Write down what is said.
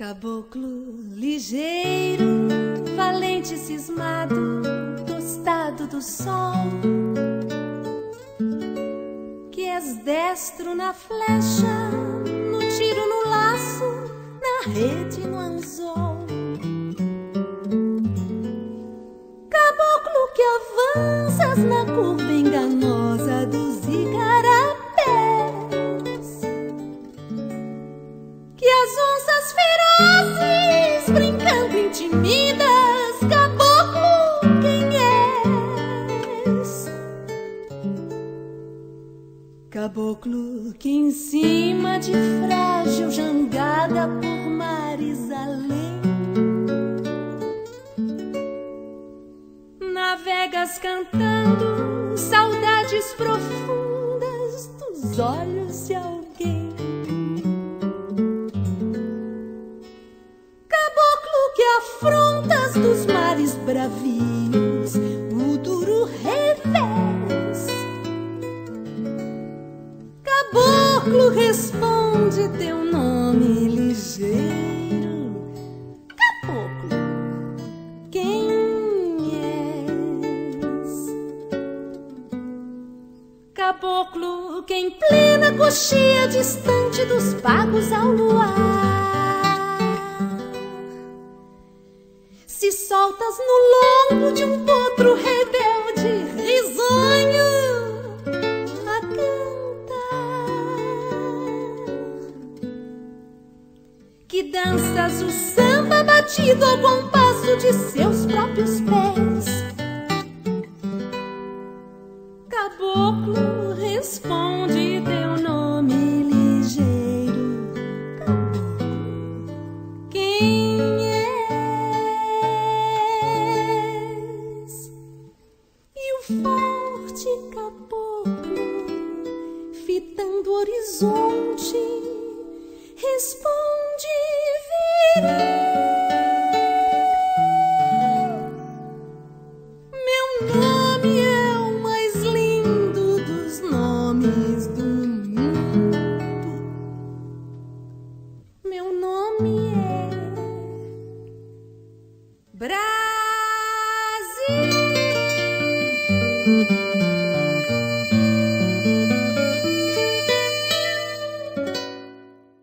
Caboclo ligeiro, valente cismado, tostado do sol, que és destro na flecha, no tiro, no laço, na rede, no anzol. Caboclo que avanças na curva enganosa dos igarapés, que as onças ferozes brincando intimidas. Caboclo, quem és? Caboclo que em cima de frágil jangada por mares além navegas cantando saudades profundas dos olhos de alguém. Caboclo que afrontas dos mares bravios o duro revés. Caboclo responde teu nome ligeiro. Caboclo, quem és? Caboclo que em plena coxia distante dos pagos ao luar se soltas no lombo de um potro rebelde, risonho a cantar, que danças o samba batido ao compasso de seus próprios pés. Caboclo responde teu nome ligeiro. Caboclo, quem és? E o forte caboclo, fitando o horizonte, responde viril. Meu nome é o mais lindo dos nomes